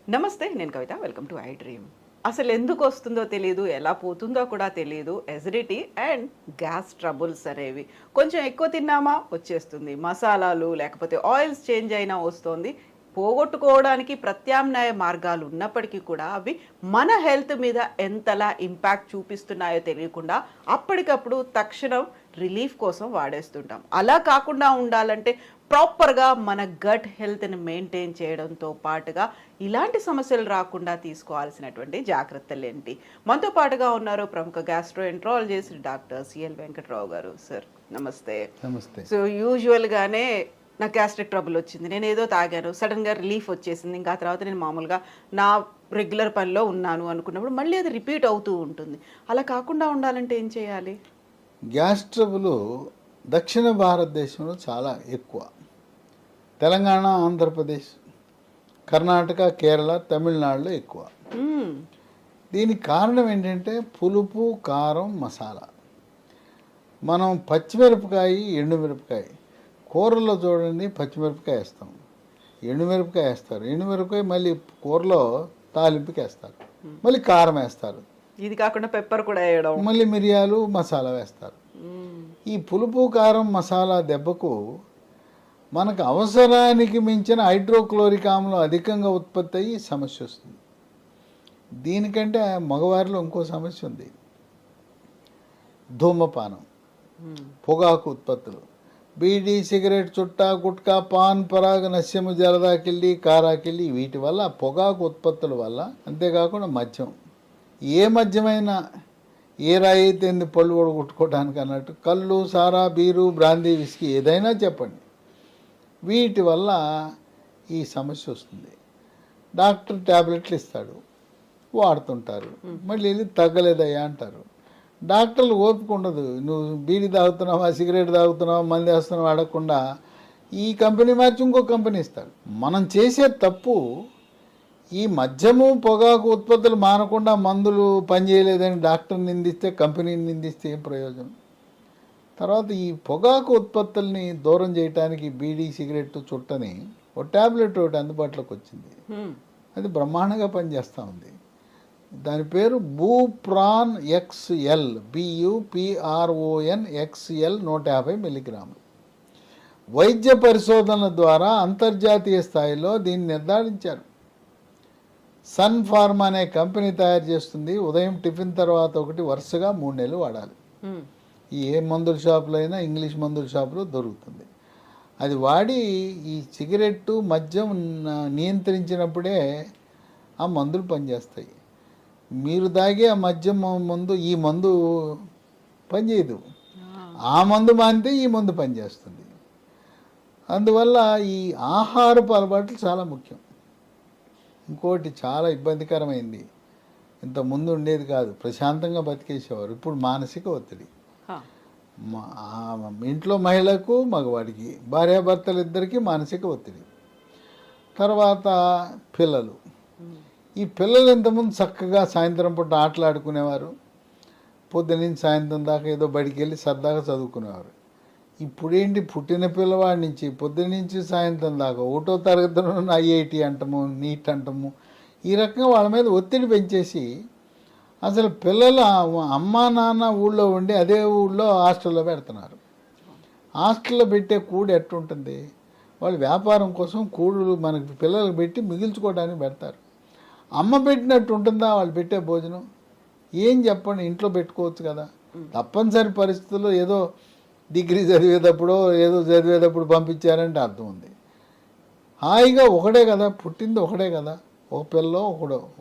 నమస్తే, నేను Kavitha. Welcome to iDream. అసలు ఎందుకు వస్తుందో తెలియదు, ఎలా పోతుందో కూడా తెలియదు. ఎసిడిటీ అండ్ గ్యాస్ ట్రబుల్స్ అనేవి కొంచెం ఎక్కువ తిన్నామా వచ్చేస్తుంది. మసాలాలు లేకపోతే ఆయిల్స్ చేంజ్ అయినా వస్తుంది. పోగొట్టుకోవడానికి ప్రత్యామ్నాయ మార్గాలు ఉన్నప్పటికీ కూడా అవి మన హెల్త్ మీద ఎంతలా ఇంపాక్ట్ చూపిస్తున్నాయో తెలియకుండా అప్పటికప్పుడు తక్షణం రిలీఫ్ కోసం వాడేస్తుంటాం. అలా కాకుండా ఉండాలంటే ప్రాపర్గా మన గట్ హెల్త్ని మెయింటైన్ చేయడంతో పాటుగా ఇలాంటి సమస్యలు రాకుండా తీసుకోవాల్సినటువంటి జాగ్రత్తలు ఏంటి? మనతో పాటుగా ఉన్నారు ప్రముఖ గ్యాస్ట్రోఎంట్రాలజిస్ట్ డాక్టర్ సిఎల్ వెంకట్రావు గారు. సార్ నమస్తే. నమస్తే. సో యూజువల్గానే నాకు గ్యాస్ట్రిక్ ట్రబుల్ వచ్చింది, నేను ఏదో తాగాను, సడన్గా రిలీఫ్ వచ్చేసింది, ఇంకా తర్వాత నేను మామూలుగా నా రెగ్యులర్ పనిలో ఉన్నాను అనుకున్నప్పుడు మళ్ళీ అది రిపీట్ అవుతూ ఉంటుంది. అలా కాకుండా ఉండాలంటే ఏం చేయాలి? గ్యాస్ ట్రబుల్ దక్షిణ భారతదేశంలో చాలా ఎక్కువ. తెలంగాణ, ఆంధ్రప్రదేశ్, కర్ణాటక, కేరళ, తమిళనాడులో ఎక్కువ. దీనికి కారణం ఏంటంటే పులుపు, కారం, మసాలా. మనం పచ్చిమిరపకాయ, ఎండుమిరపకాయ కూరల్లో చూడండి, పచ్చిమిరపకాయ వేస్తాం, ఎండుమిరపకాయ వేస్తారు, ఎండుమిరపకాయ మళ్ళీ కూరలో తాలింపుకి వేస్తారు, మళ్ళీ కారం వేస్తారు, ఇది కాకుండా పెప్పర్ కూడా వేయడం, మళ్ళీ మిరియాలు, మసాలా వేస్తారు. ఈ పులుపు, కారం, మసాలా దెబ్బకు మనకు అవసరానికి మించిన హైడ్రోక్లోరిక్ ఆమ్లం అధికంగా ఉత్పత్తి అయ్యి సమస్య వస్తుంది. దీనికంటే మగవారిలో ఇంకో సమస్య ఉంది, ధూమపానం, పొగాకు ఉత్పత్తులు. బీడీ, సిగరెట్, చుట్టా, గుట్కా, పాన్ పరాగ్, నస్యము, జరదాకిళ్ళి, కారాకిళ్ళి, వీటి వల్ల పొగాకు ఉత్పత్తుల వల్ల, అంతేకాకుండా మద్యం, ఏ మద్యమైనా ఏ రాయి అయితే పళ్ళు కూడా కొట్టుకోవడానికి అన్నట్టు, కళ్ళు, సారా, బీరు, బ్రాందీ, విస్కీ ఏదైనా చెప్పండి, వీటి వల్ల ఈ సమస్య వస్తుంది. డాక్టర్ ట్యాబ్లెట్లు ఇస్తాడు, వాడుతుంటారు, మళ్ళీ వెళ్ళి తగ్గలేదయ్యా అంటారు. డాక్టర్లు ఓపిక ఉండదు. నువ్వు బీడీ తాగుతున్నావా, సిగరెట్ తాగుతున్నావా, మంది వేస్తున్నావా అడగకుండా ఈ కంపెనీ మార్చి ఇంకో కంపెనీ ఇస్తాడు. మనం చేసే తప్పు ఈ మద్యము, పొగాకు ఉత్పత్తులు మానకుండా మందులు పనిచేయలేదని డాక్టర్ని నిందిస్తే, కంపెనీని నిందిస్తే ఏం ప్రయోజనం? తర్వాత ఈ పొగాకు ఉత్పత్తుల్ని దూరం చేయడానికి బీడీ, సిగరెట్, చుట్టని ఒక ట్యాబ్లెట్ ఒకటి అందుబాటులోకి వచ్చింది. అది బ్రహ్మాండంగా పనిచేస్తూ ఉంది. దాని పేరు బూప్రాన్ XL, BUPRON XL, 150 మిల్లీగ్రాములు. వైద్య పరిశోధనల ద్వారా అంతర్జాతీయ స్థాయిలో దీన్ని నిర్ధారించారు. సన్ ఫార్మా అనే కంపెనీ తయారు చేస్తుంది. ఉదయం టిఫిన్ తర్వాత ఒకటి, వరుసగా 3 నెలలు వాడాలి. ఏ మందుల షాపులో అయినా, ఇంగ్లీష్ మందుల షాపులో దొరుకుతుంది. అది వాడి ఈ సిగరెట్టు, మద్యం నియంత్రించినప్పుడే ఆ మందులు పనిచేస్తాయి. మీరు తాగే ఆ మద్యం మందు, ఈ మందు పనిచేయదు. ఆ మందు మానితే ఈ మందు పనిచేస్తుంది. అందువల్ల ఈ ఆహారపు అలవాట్లు చాలా ముఖ్యం. ఇంకోటి చాలా ఇబ్బందికరమైంది, ఇంతకుముందు ఉండేది కాదు, ప్రశాంతంగా బతికేసేవారు. ఇప్పుడు మానసిక ఒత్తిడి. ఇంట్లో మహిళకు, మగవాడికి, భార్యాభర్తలు ఇద్దరికీ మానసిక ఒత్తిడి. తర్వాత పిల్లలు. ఈ పిల్లలు ఇంతకుముందు చక్కగా సాయంత్రం పూట ఆటలాడుకునేవారు, పొద్దునుంచి సాయంత్రం దాకా ఏదో బడికి వెళ్ళి సరదాగా చదువుకునేవారు. ఇప్పుడేంటి, పుట్టిన పిల్లవాడి నుంచి పొద్దునుంచి సాయంత్రం దాకా 1వ తరగతిలో IIT అంటాము, నీట్ అంటాము, ఈ రకంగా వాళ్ళ మీద ఒత్తిడి పెంచేసి అసలు పిల్లలు అమ్మా నాన్న ఊళ్ళో ఉండి అదే ఊళ్ళో హాస్టల్లో పెడుతున్నారు. హాస్టల్లో పెట్టే కూడు ఎట్టుంటుంది? వాళ్ళు వ్యాపారం కోసం కూడులు మనకి పిల్లలకు పెట్టి మిగిల్చుకోవడానికి పెడతారు. అమ్మ పెట్టినట్టు ఉంటుందా వాళ్ళు పెట్టే భోజనం? ఏం చెప్పండి, ఇంట్లో పెట్టుకోవచ్చు కదా. తప్పనిసరి పరిస్థితుల్లో ఏదో డిగ్రీ చదివేటప్పుడు, ఏదో చదివేటప్పుడు పంపించారంటే అర్థం ఉంది. హాయిగా ఒకడే కదా పుట్టింది, ఒకడే కదా, ఒక పిల్లో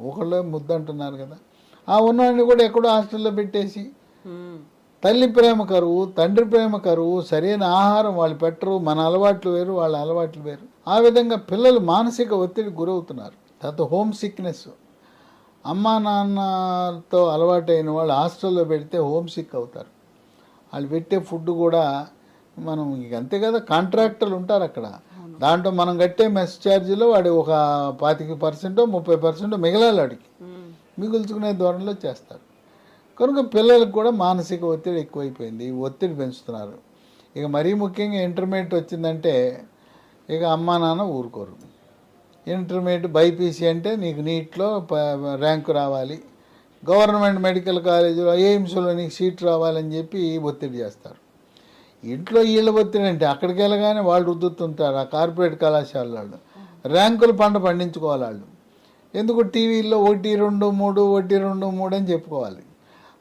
ఒకళ్ళే ముద్దు అంటున్నారు కదా. ఆ ఉన్నవాడిని కూడా ఎక్కడో హాస్టల్లో పెట్టేసి తల్లి ప్రేమ కరువు, తండ్రి ప్రేమ కరువు, సరైన ఆహారం వాళ్ళు పెట్టరు, మన అలవాట్లు వేరు, వాళ్ళ అలవాట్లు వేరు. ఆ విధంగా పిల్లలు మానసిక ఒత్తిడికి గురవుతున్నారు. తర్వాత హోమ్ సిక్నెస్. అమ్మా నాన్నతో అలవాటైన వాళ్ళు హాస్టల్లో పెడితే హోమ్ సిక్ అవుతారు. వాళ్ళు పెట్టే ఫుడ్ కూడా మనం అంతే కదా, కాంట్రాక్టర్లు ఉంటారు అక్కడ, దాంట్లో మనం కట్టే మెస్ ఛార్జీలో వాడి ఒక 25% 30% మిగలాలి, వాడికి మిగుల్చుకునే ధోరణిలో చేస్తారు. కనుక పిల్లలకు కూడా మానసిక ఒత్తిడి ఎక్కువైపోయింది, ఒత్తిడి పెంచుతున్నారు. ఇక మరీ ముఖ్యంగా ఇంటర్మీడియట్ వచ్చిందంటే ఇక అమ్మా నాన్న ఊరుకోరు. ఇంటర్మీడియట్ బైపీసీ అంటే నీకు నీట్లో ర్యాంకు రావాలి, గవర్నమెంట్ మెడికల్ కాలేజీలో ఎయిమ్స్లో నీకు సీట్ రావాలని చెప్పి ఒత్తిడి చేస్తారు. ఇంట్లో వీళ్ళ ఒత్తిడి అంటే అక్కడికి వెళ్ళగానే వాళ్ళు రుద్దుతుంటారు ఆ కార్పొరేట్ కళాశాల వాళ్ళు. ర్యాంకులు పండించుకోవాలి వాళ్ళు. ఎందుకు టీవీల్లో 1, 2, 3 1, 2, 3 అని చెప్పుకోవాలి.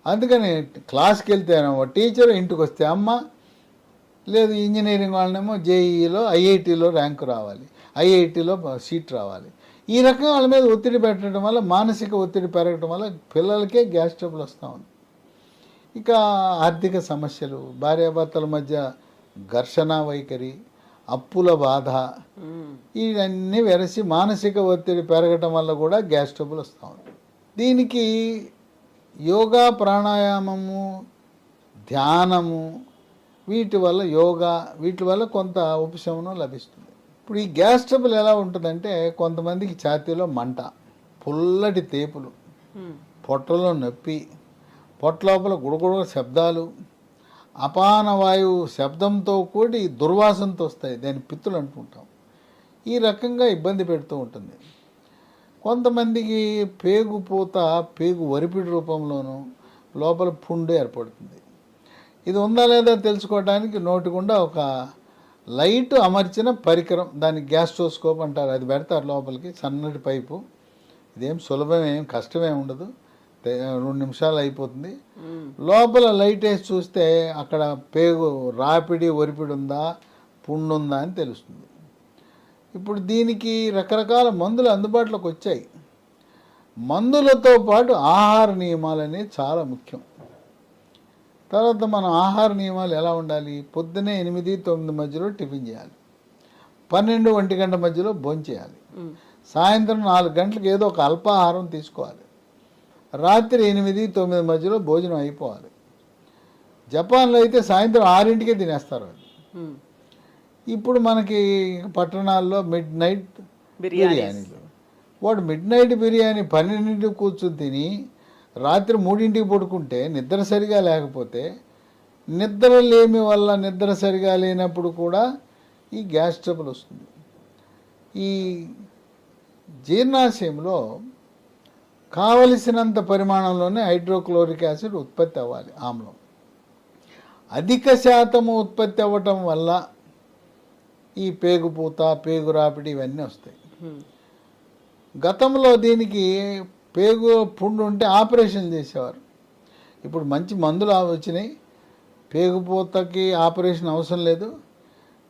అందుకని క్లాస్కి వెళ్తేనేమో టీచర్, ఇంటికి వస్తే అమ్మ, లేదు ఇంజనీరింగ్ వాళ్ళనేమో జేఈలో ఐఐటీలో ర్యాంకు రావాలి, ఐఐటీలో సీట్ రావాలి. ఈ రకంగా వాళ్ళ మీద ఒత్తిడి పెట్టడం వల్ల మానసిక ఒత్తిడి పెరగడం వల్ల పిల్లలకే గ్యాస్ ట్రబుల్ వస్తూ ఉంది. ఇక ఆర్థిక సమస్యలు, భార్యాభర్తల మధ్య ఘర్షణ వైఖరి, అప్పుల బాధ, ఇవన్నీ వెరసి మానసిక ఒత్తిడి పెరగటం వల్ల కూడా గ్యాస్ ట్రబుల్ వస్తూ ఉంది. దీనికి యోగా, ప్రాణాయామము, ధ్యానము, వీటి వల్ల కొంత ఉపశమనం లభిస్తుంది. ఇప్పుడు ఈ గ్యాస్ ట్రబుల్ ఎలా ఉంటుందంటే కొంతమందికి ఛాతీలో మంట, పుల్లటి తేపులు, పొట్టలో నొప్పి, పొట్టలోపల గుడగుడ శబ్దాలు, అపాన వాయువు శబ్దంతో కూడి దుర్వాసనతో వస్తాయి, దాన్ని పిత్తులు అంటుంటాం. ఈ రకంగా ఇబ్బంది పెడుతూ ఉంటుంది. కొంతమందికి పేగుపూత, పేగు వరిపిడి రూపంలోనూ లోపల పుండు ఏర్పడుతుంది. ఇది ఉందా లేదా తెలుసుకోవడానికి నోటిగుండా ఒక లైట్ అమర్చిన పరికరం, దాన్ని గ్యాస్ట్రోస్కోప్ అంటారు, అది పెడతారు లోపలికి, సన్నటి పైపు. ఇదేం సులభమేం కష్టమేం ఉండదు, 2 నిమిషాలు అయిపోతుంది. లోపల లైట్ వేసి చూస్తే అక్కడ పేగు రాపిడి ఒరిపిడి ఉందా, పుండు ఉందా అని తెలుస్తుంది. ఇప్పుడు దీనికి రకరకాల మందులు అందుబాటులోకి వచ్చాయి. మందులతో పాటు ఆహార నియమాలు అనేవి చాలా ముఖ్యం. తర్వాత మనం ఆహార నియమాలు ఎలా ఉండాలి? పొద్దునే 8, 9 మధ్యలో టిఫిన్ చేయాలి, 12, 1 గంట మధ్యలో భోంచేయాలి, సాయంత్రం 4 గంటలకు ఏదో ఒక అల్పాహారం తీసుకోవాలి, రాత్రి 8, 9 మధ్యలో భోజనం అయిపోవాలి. జపాన్లో అయితే సాయంత్రం 6ంటికే తినేస్తారు వాళ్ళు. ఇప్పుడు మనకి పట్టణాల్లో మిడ్ నైట్ బిర్యానీలు. వాడు మిడ్ నైట్ బిర్యానీ 12ంటికి కూర్చుని తిని రాత్రి 3ంటికి పడుకుంటే నిద్ర సరిగా లేకపోతే, నిద్ర లేమి వల్ల నిద్ర సరిగా లేనప్పుడు కూడా ఈ గ్యాస్ ట్రబుల్ వస్తుంది. ఈ జీర్ణాశయంలో కావలసినంత పరిమాణంలోనే హైడ్రోక్లోరిక్ యాసిడ్ ఉత్పత్తి అవ్వాలి, ఆమ్లం. అధిక శాతము ఉత్పత్తి అవ్వటం వల్ల ఈ పేగుపూత, పేగు రాపిడి ఇవన్నీ వస్తాయి. గతంలో దీనికి పేగు పుండు ఉంటే ఆపరేషన్ చేసేవారు. ఇప్పుడు మంచి మందులు వచ్చినాయి, పేగుపూతకి ఆపరేషన్ అవసరం లేదు.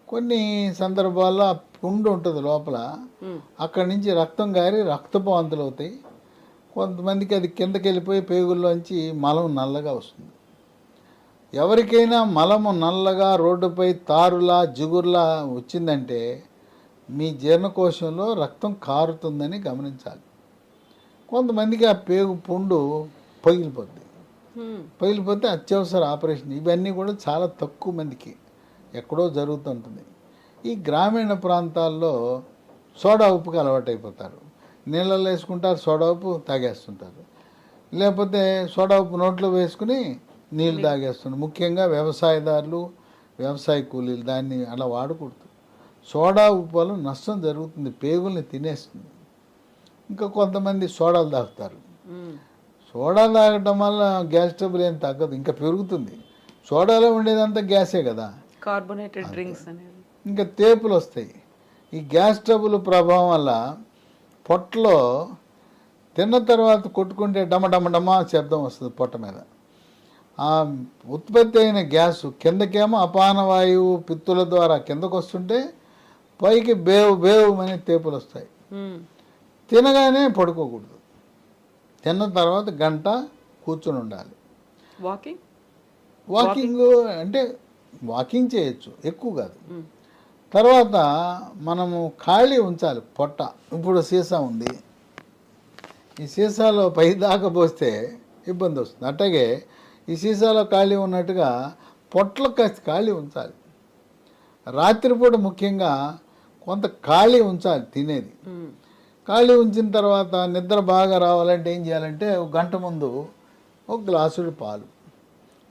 కొన్ని సందర్భాల్లో ఆ పుండు ఉంటుంది లోపల, అక్కడి నుంచి రక్తం గారి రక్తపు వాంతులు అవుతాయి. కొంతమందికి అది కిందకి వెళ్ళిపోయి పేగుల్లోంచి మలం నల్లగా వస్తుంది. ఎవరికైనా మలము నల్లగా రోడ్డుపై తారులా జిగురులా వచ్చిందంటే మీ జీర్ణకోశంలో రక్తం కారుతుందని గమనించాలి. కొంతమందికి ఆ పేగు పుండు పగిలిపోతే అత్యవసర ఆపరేషన్. ఇవన్నీ కూడా చాలా తక్కువ మందికి ఎక్కడో జరుగుతుంటుంది. ఈ గ్రామీణ ప్రాంతాల్లో సోడా ఉప్పుకి అలవాటు అయిపోతారు, నీళ్ళల్లో వేసుకుంటారు, సోడా ఉప్పు తాగేస్తుంటారు, లేకపోతే సోడా ఉప్పు నోట్లో వేసుకుని నీళ్ళు తాగేస్తుంటారు. ముఖ్యంగా వ్యవసాయదారులు, వ్యవసాయ కూలీలు దాన్ని అలా వాడకూడదు. సోడా ఉప్పు వల్ల నష్టం జరుగుతుంది, పేగుల్ని తినేస్తుంది. ఇంకా కొంతమంది సోడాలు తాగుతారు. సోడా తాగటం వల్ల గ్యాస్ ట్రబుల్ ఏం తగ్గదు, ఇంకా పెరుగుతుంది. సోడాలో ఉండేదంతా గ్యాసే కదా, కార్బోనేటెడ్ డ్రింక్స్ అనేది. ఇంకా తేపులు వస్తాయి. ఈ గ్యాస్ ట్రబుల్ ప్రభావం వల్ల పొట్టలో తిన్న తర్వాత కొట్టుకుంటే డమ శబ్దం వస్తుంది పొట్ట మీద. ఆ ఉత్పత్తి అయిన గ్యాసు కిందకేమో అపాన వాయువు పిత్తుల ద్వారా కిందకు వస్తుంటే పైకి బేవు అనే తేపులు వస్తాయి. తినగానే పడుకోకూడదు, తిన్న తర్వాత గంట కూర్చొని ఉండాలి. వాకింగ్ అంటే వాకింగ్ చేయొచ్చు, ఎక్కువ కాదు. తర్వాత మనము ఖాళీ ఉంచాలి పొట్ట. ఇప్పుడు సీసా ఉంది, ఈ సీసాలో పై దాకా పోస్తే ఇబ్బంది వస్తుంది. అట్లాగే ఈ సీసాలో ఖాళీ ఉన్నట్టుగా పొట్టలో కాస్త ఖాళీ ఉంచాలి. రాత్రిపూట ముఖ్యంగా కొంత ఖాళీ ఉంచాలి తినేది. ఖాళీ ఉంచిన తర్వాత నిద్ర బాగా రావాలంటే ఏం చేయాలంటే 1 గంట ముందు 1 గ్లాసుడు పాలు.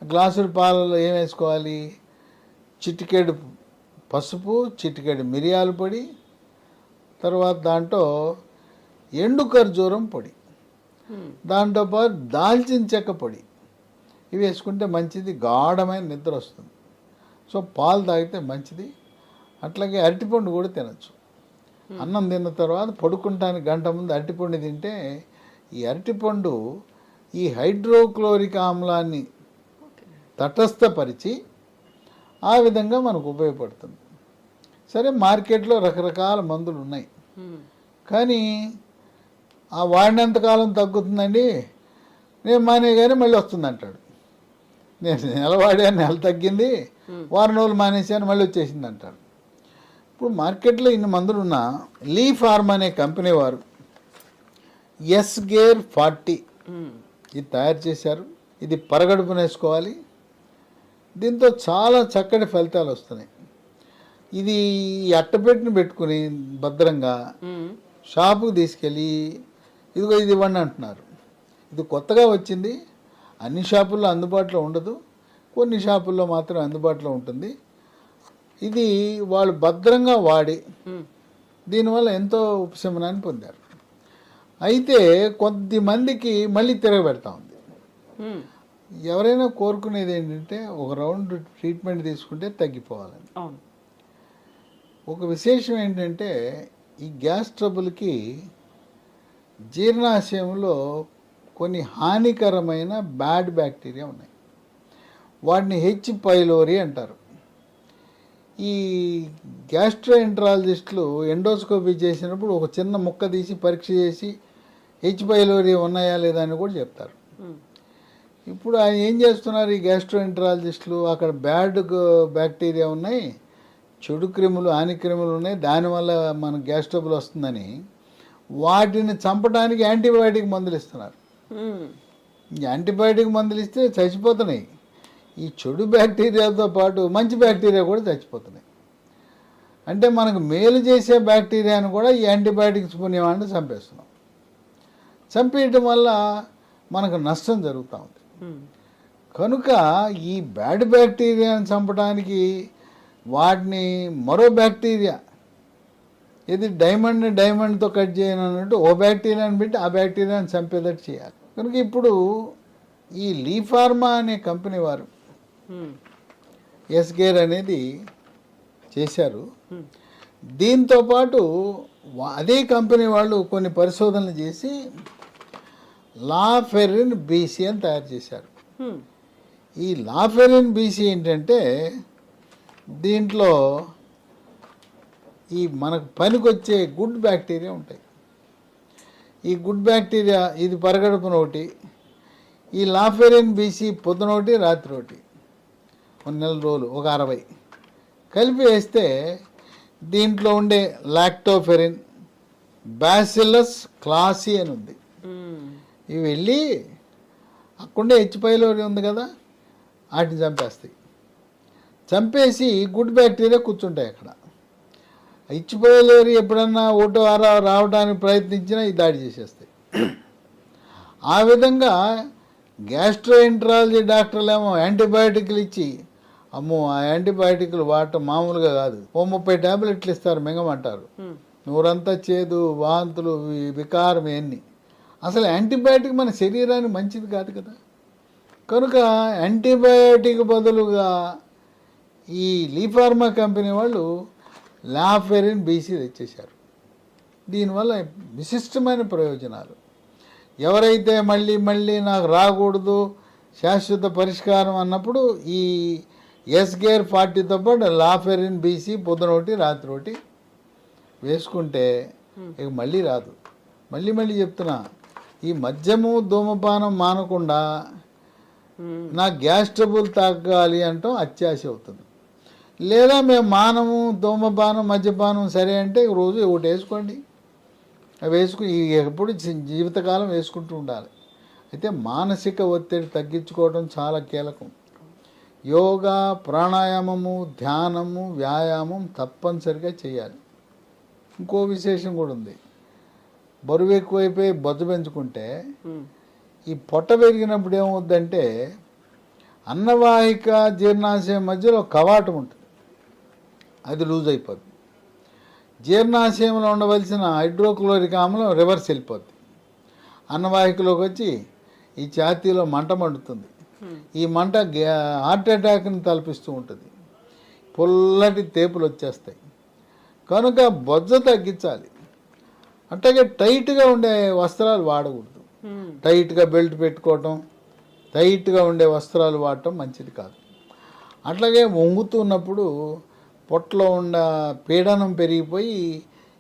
గ్లాసుడు పాలలో ఏం వేసుకోవాలి? చిటికెడు పసుపు, చిటికెడు మిరియాల పొడి, తర్వాత దాంట్లో ఎండు ఖర్జూరం పొడి, దాంతోపాటు దాల్చిన చెక్క పొడి, ఇవి వేసుకుంటే మంచిది, గాఢమైన నిద్ర వస్తుంది. సో పాలు తాగితే మంచిది. అట్లాగే అరటిపండు కూడా తినచ్చు. అన్నం తిన్న తర్వాత పడుకుంటానికి గంట ముందు అరటిపండు తింటే ఈ అరటిపండు ఈ హైడ్రోక్లోరిక్ ఆమ్లాన్ని తటస్థపరిచి ఆ విధంగా మనకు ఉపయోగపడుతుంది. సరే, మార్కెట్లో రకరకాల మందులు ఉన్నాయి, కానీ ఆ వాడినంతకాలం తగ్గుతుందండి, నేను మానే కానీ మళ్ళీ వస్తుంది అంటాడు. నేను నెల వాడాను, నెల తగ్గింది, వారం రోజులు మానేసాను, మళ్ళీ వచ్చేసింది అంటాడు. ఇప్పుడు మార్కెట్లో ఇన్ని మందులు ఉన్నా లీ ఫార్మ్ అనే కంపెనీ వారు ఎస్గేర్ 40 ఇది తయారు చేశారు. ఇది పరగడుపున వేసుకోవాలి. దీంతో చాలా చక్కటి ఫలితాలు వస్తున్నాయి. ఇది అట్టపెట్టిన పెట్టుకుని భద్రంగా షాపుకి తీసుకెళ్ళి ఇదిగో ఇది ఇవ్వండి అంటున్నారు. ఇది కొత్తగా వచ్చింది, అన్ని షాపుల్లో అందుబాటులో ఉండదు, కొన్ని షాపుల్లో మాత్రం అందుబాటులో ఉంటుంది. ఇది వాళ్ళు భద్రంగా వాడి దీనివల్ల ఎంతో ఉపశమనాన్ని పొందారు. అయితే కొద్దిమందికి మళ్ళీ తిరగబెడతా ఉంది. ఎవరైనా కోరుకునేది ఏంటంటే ఒక రౌండ్ ట్రీట్మెంట్ తీసుకుంటే తగ్గిపోవాలని. ఒక విశేషం ఏంటంటే ఈ గ్యాస్ ట్రబుల్కి జీర్ణాశయంలో కొన్ని హానికరమైన బ్యాడ్ బ్యాక్టీరియా ఉన్నాయి. వాటిని హెచ్ పైలోరీ అంటారు. ఈ గ్యాస్ట్రోఎంట్రాలజిస్టులు ఎండోస్కోపీ చేసినప్పుడు ఒక చిన్న ముక్క తీసి పరీక్ష చేసి హెచ్ పైలోరీ ఉన్నాయా లేదా అని కూడా చెప్తారు. ఇప్పుడు ఆయన ఏం చేస్తున్నారు, ఈ గ్యాస్ట్రోఎంట్రాలజిస్టులు అక్కడ బ్యాడ్ బ్యాక్టీరియా ఉన్నాయి, చెడు క్రిములు, హానిక్రిములు ఉన్నాయి, దానివల్ల మన గ్యాస్ ట్రబుల్ వస్తుందని వాటిని చంపడానికి యాంటీబయాటిక్ మందులు ఇస్తున్నారు. యాంటీబయాటిక్ మందులు ఇస్తే చచ్చిపోతున్నాయి. ఈ చెడు బ్యాక్టీరియాతో పాటు మంచి బ్యాక్టీరియా కూడా చచ్చిపోతున్నాయి. అంటే మనకు మేలు చేసే బ్యాక్టీరియాను కూడా ఈ యాంటీబయాటిక్స్ పుణ్యమాన్ని చంపేస్తున్నాం. చంపేయటం వల్ల మనకు నష్టం జరుగుతూ ఉంది. కనుక ఈ బ్యాడ్ బ్యాక్టీరియాను చంపడానికి వాటిని మరో బ్యాక్టీరియా, ఇది డైమండ్తో కట్ చేయను అన్నట్టు ఓ బ్యాక్టీరియాని పెట్టి ఆ బ్యాక్టీరియాని చంపేటట్టు చేయాలి. కనుక ఇప్పుడు ఈ లీ ఫార్మా అనే కంపెనీ వారు ఎస్గేర్ అనేది చేశారు. దీంతోపాటు అదే కంపెనీ వాళ్ళు కొన్ని పరిశోధనలు చేసి లాఫెరిన్ బీసీ అని తయారు చేశారు. ఈ లాఫెరిన్ బీసీ ఏంటంటే దీంట్లో ఈ మనకు పనికొచ్చే గుడ్ బ్యాక్టీరియా ఉంటాయి. ఈ గుడ్ బ్యాక్టీరియా ఇది పరగడుపున ఒకటి, ఈ లాఫెరిన్ బీసీ పొద్దున ఒకటి రాత్రి ఒకటి, 1 నెల రోజులు ఒక 60 కలిపి వేస్తే దీంట్లో ఉండే లాక్టోఫెరిన్, బ్యాసిల్లస్ క్లాసీ అని ఉంది. ఇవి వెళ్ళి అక్కడే హెచ్ పైలోరీ ఉంది కదా, వాటిని చంపేస్తాయి. చంపేసి గుడ్ బ్యాక్టీరియా కూర్చుంటాయి అక్కడ. హెచ్ పైలోరీ ఎప్పుడన్నా ఓటో రావడానికి ప్రయత్నించినా ఈ దాడి చేసేస్తాయి. ఆ విధంగా గ్యాస్ట్రోఎంట్రాలజీ డాక్టర్లు ఏమో యాంటీబయాటిక్లు ఇచ్చి, అమ్మో ఆ యాంటీబయాటిక్లు వాడటం మామూలుగా కాదు, 30 ట్యాబ్లెట్లు ఇస్తారు, మింగమంటారు, నూరంతా చేదు, వాంతులు, వికారం, ఇవన్నీ. అసలు యాంటీబయాటిక్ మన శరీరానికి మంచిది కాదు కదా. కనుక యాంటీబయాటిక్ బదులుగా ఈ లీ ఫార్మా కంపెనీ వాళ్ళు లాఫెరిన్ బీసీ తెచ్చేశారు. దీనివల్ల విశిష్టమైన ప్రయోజనాలు. ఎవరైతే మళ్ళీ మళ్ళీ నాకు రాకూడదు, శాశ్వత పరిష్కారం అన్నప్పుడు ఈ ఎస్గేర్ 40తో పాటు లాఫెరిన్ బీసీ పొద్దున ఒకటి రాత్రి ఒకటి వేసుకుంటే ఇక మళ్ళీ రాదు. మళ్ళీ చెప్తున్నా, ఈ మద్యము ధూమపానం మానకుండా నా గ్యాస్ ట్రబుల్ తగ్గాలి అంటాం అత్యాశ అవుతుంది. లేదా మేము మానము, ధూమపానం, మద్యపానం సరే అంటే రోజు ఒకటి వేసుకోండి, అవి వేసుకుని ఎప్పుడు జీవితకాలం వేసుకుంటూ ఉండాలి. అయితే మానసిక ఒత్తిడి తగ్గించుకోవడం చాలా కీలకం. యోగా, ప్రాణాయామము, ధ్యానము, వ్యాయామం తప్పనిసరిగా చేయాలి. ఇంకో విశేషం కూడా ఉంది. బరువు ఎక్కువైపోయి బొజ్జ పెంచుకుంటే ఈ పొట్ట పెరిగినప్పుడు ఏమవుద్దంటే అన్నవాహిక జీర్ణాశయం మధ్యలో కవాటం ఉంటుంది. అది లూజ్ అయిపోద్ది. జీర్ణాశయంలో ఉండవలసిన హైడ్రోక్లోరిక్ ఆమ్లం రివర్స్ వెళ్ళిపోద్ది, అన్నవాహికలోకి వచ్చి ఈ ఛాతీలో మంట మండుతుంది. ఈ మంట హార్ట్ అటాక్ని తలపిస్తూ ఉంటుంది, పుల్లటి తేపులు వచ్చేస్తాయి. కనుక బొజ్జ తగ్గించాలి. అట్లాగే టైట్గా ఉండే వస్త్రాలు వాడకూడదు. టైట్గా బెల్ట్ పెట్టుకోవటం, టైట్గా ఉండే వస్త్రాలు వాడటం మంచిది కాదు. అట్లాగే వంగుతున్నప్పుడు పొట్టలో ఉన్న పీడనం పెరిగిపోయి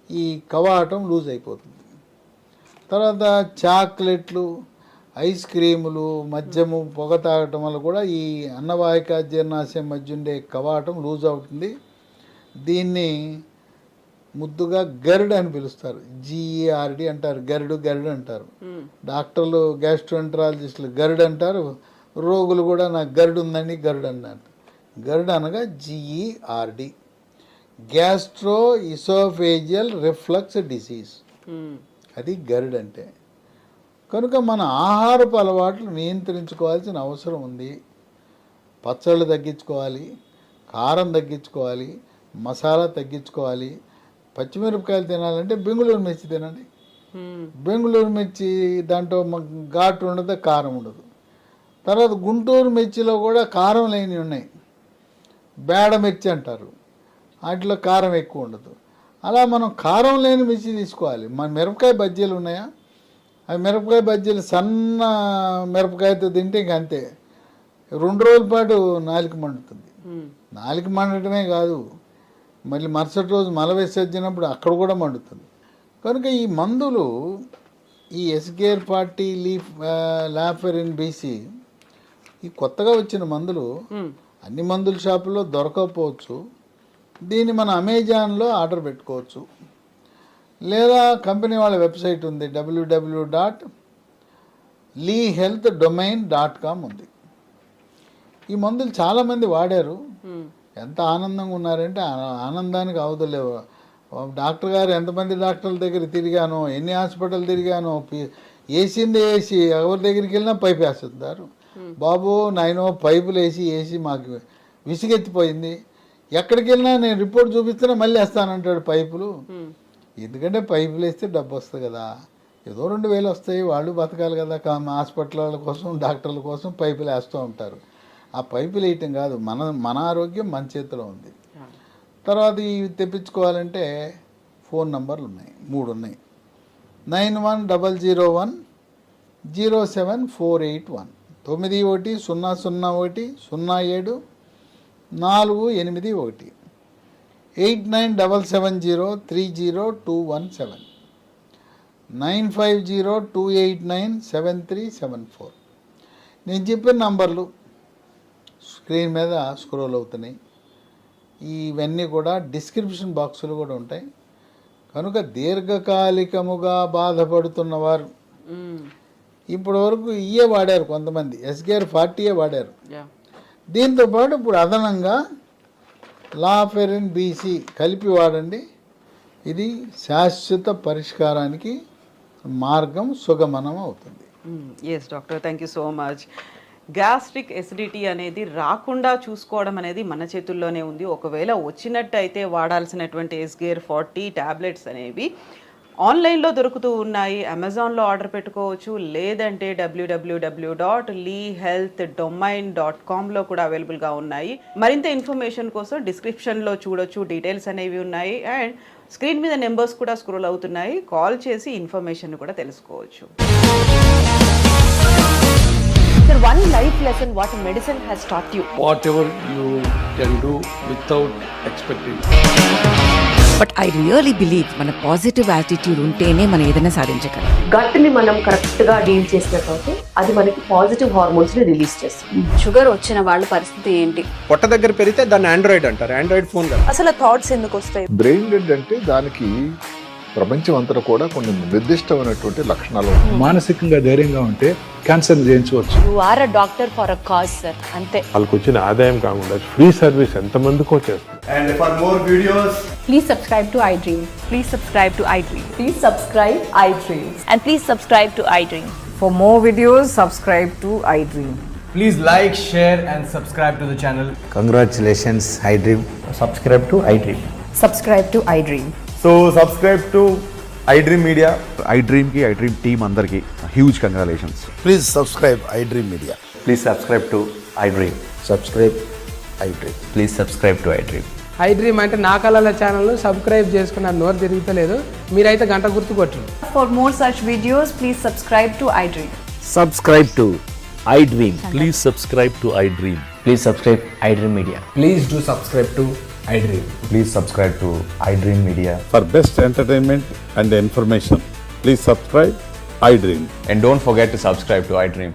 ఈ కవాటం లూజ్ అయిపోతుంది. తర్వాత చాక్లెట్లు, ఐస్ క్రీములు, మద్యము, పొగ తాగటం వల్ల కూడా ఈ అన్నవాహిక జీర్ణాశయం మధ్య ఉండే కవాటం లూజ్ అవుతుంది. దీన్ని ముద్దుగా గరుడు అని పిలుస్తారు, GERD అంటారు, గరుడు అంటారు. డాక్టర్లు, గ్యాస్ట్రోఎంటరాలజిస్టులు గరుడు అంటారు, రోగులు కూడా నాకు గరుడు ఉందండి గరుడు అన్నారు. గరుడు అనగా GERD, gastro oesophageal reflux disease, అది గరుడు అంటే. కనుక మన ఆహారపు అలవాట్లు నియంత్రించుకోవాల్సిన అవసరం ఉంది. పచ్చళ్ళు తగ్గించుకోవాలి, కారం తగ్గించుకోవాలి, మసాలా తగ్గించుకోవాలి. పచ్చిమిరపకాయలు తినాలంటే బెంగుళూరు మిర్చి తినండి. బెంగుళూరు మిర్చి దాంట్లో ఘాటు ఉండదు, కారం ఉండదు. తర్వాత గుంటూరు మిర్చిలో కూడా కారం లేనివి ఉన్నాయి, బేడ మిర్చి అంటారు, వాటిలో కారం ఎక్కువ ఉండదు. అలా మనం కారం లేని మిర్చి తీసుకోవాలి. మన మిరపకాయ బజ్జీలు ఉన్నాయా, అవి మిరపకాయ బజ్జీలు సన్న మిరపకాయతో తింటే ఇంక అంతే, 2 రోజుల పాటు నాలుక మండుతుంది. నాలుక మండటమే కాదు, మళ్ళీ మరుసటి రోజు మల విసర్జినప్పుడు అక్కడ కూడా మండుతుంది. కనుక ఈ మందులు, ఈ ఎస్గేర్ 40 లీఫ్ లాఫెరిన్ BC, ఈ కొత్తగా వచ్చిన మందులు అన్ని మందుల షాపుల్లో దొరకకపోవచ్చు. దీన్ని మన అమెజాన్లో ఆర్డర్ పెట్టుకోవచ్చు, లేదా కంపెనీ వాళ్ళ వెబ్సైట్ ఉంది, www.leehealthdomain.com ఉంది. ఈ మందులు చాలామంది వాడారు, ఎంత ఆనందంగా ఉన్నారంటే ఆనందానికి అవధులేవు. డాక్టర్ గారు ఎంతమంది డాక్టర్ల దగ్గర తిరిగానో, ఎన్ని హాస్పిటల్ తిరిగానో, వేసింది వేసి ఎవరి దగ్గరికి వెళ్ళినా పైపు వేస్తున్నారు. బాబు నాయనో పైపులు వేసి మాకు విసిగెత్తిపోయింది, ఎక్కడికి వెళ్ళినా నేను రిపోర్ట్ చూపిస్తున్నా మళ్ళీ వేస్తానంటాడు పైపులు. ఎందుకంటే పైపులు వేస్తే డబ్బు వస్తుంది కదా, ఏదో 2000 వస్తాయి, వాళ్ళు బతకాలి కదా. హాస్పిటల్ వాళ్ళ కోసం, డాక్టర్ల కోసం పైపులు వేస్తూ ఉంటారు. ఆ పైపులు వేయటం కాదు, మన ఆరోగ్యం మన చేతిలో ఉంది. తర్వాత ఇవి తెప్పించుకోవాలంటే ఫోన్ నంబర్లు ఉన్నాయి, 3 ఉన్నాయి. 910107481901 9107078481 8977030217 9502897374. నేను చెప్పిన నంబర్లు స్క్రీన్ మీద స్క్రోల్ అవుతున్నాయి. ఇవన్నీ కూడా డిస్క్రిప్షన్ బాక్సులు కూడా ఉంటాయి. కనుక దీర్ఘకాలికముగా బాధపడుతున్నవారు, ఇప్పటి వరకు ఇయే వాడారు కొంతమంది, ఎస్గేర్ 40 వాడారు. దీంతోపాటు ఇప్పుడు అదనంగా లాఫెరిన్ BC కలిపి వాడండి. ఇది శాశ్వత పరిష్కారానికి మార్గం సుగమనం అవుతుంది. Yes doctor, thank you so much. Gastric acidity అనేది రాకుండా చూసుకోవడం అనేది మన చేతుల్లోనే ఉంది. ఒకవేళ వచ్చినట్టయితే వాడాల్సినటువంటి ఎస్గేర్ 40 ట్యాబ్లెట్స్ అనేవి ఆన్లైన్లో దొరుకుతూ ఉన్నాయి, అమెజాన్లో ఆర్డర్ పెట్టుకోవచ్చు, లేదంటే www.leehealthdomain.comలో కూడా అవైలబుల్గా ఉన్నాయి. మరింత ఇన్ఫర్మేషన్ కోసం డిస్క్రిప్షన్లో చూడొచ్చు, డీటెయిల్స్ అనేవి ఉన్నాయి. అండ్ స్క్రీన్ మీద నెంబర్స్ కూడా స్క్రోల్ అవుతున్నాయి, కాల్ చేసి ఇన్ఫర్మేషన్ కూడా తెలుసుకోవచ్చు. Sir, one life lesson what medicine has taught you. Whatever you can do without expecting. But I really believe మన పాజిటివ్ యాటిట్యూడ్ ఉంటేనే మనం ఏదైనా సాధించగలం. గట్ ని మనం కరెక్ట్ గా డీల్ చేసినట్లయితే అది మనకి పాజిటివ్ హార్మోన్స్ ని రిలీజ్ చేస్తుంది. షుగర్ వచ్చిన వాళ్ళ పరిస్థితి ఏంటి? పొట్ట దగ్గర పెరిగితే దాన్ని ఆండ్రాయిడ్ అంటారు, ఆండ్రాయిడ్ ఫోన్ కదా. అసలు థాట్స్ ఎందుకు వస్తాయి? బ్రెయిన్ డెడ్ అంటే దానికి ప్రపంచం అంతా కూడా కొన్ని నిర్దిష్టమైనటువంటి లక్షణాలు. మానసికంగా ధైర్యంగా ఉంటే క్యాన్సర్ జయించవచ్చు. You are a doctor for a cause sir, అంతే. వాళ్ళకి వచ్చిన ఆదాయం కాకుండా ఫ్రీ సర్వీస్ ఎంతమందికో చేస్తుంది. And for more videos, Please subscribe to iDream. Please subscribe to iDream. Please subscribe iDream. And please subscribe to iDream. For more videos, subscribe to iDream. Please like, share and subscribe to the channel. Congratulations, iDream. Subscribe to iDream. Subscribe to iDream. So subscribe to iDream Media. iDreamకి iDream team అందరికీ huge congratulations. Please subscribe iDream media. Please subscribe to iDream. Subscribe iDream. Please subscribe to iDream. iDream అంటే నా కళల channel subscribe చేసుకున్న నోరు తిరుగుతలేదు, మీరైతే గంట గుర్తు కొట్టండి. For more such videos, please subscribe to iDream. Subscribe to iDream. Please subscribe to iDream. Please subscribe iDream media. Please do subscribe to iDream. Please subscribe to iDream media. For best entertainment and information, please subscribe iDream. And don't forget to subscribe to iDream.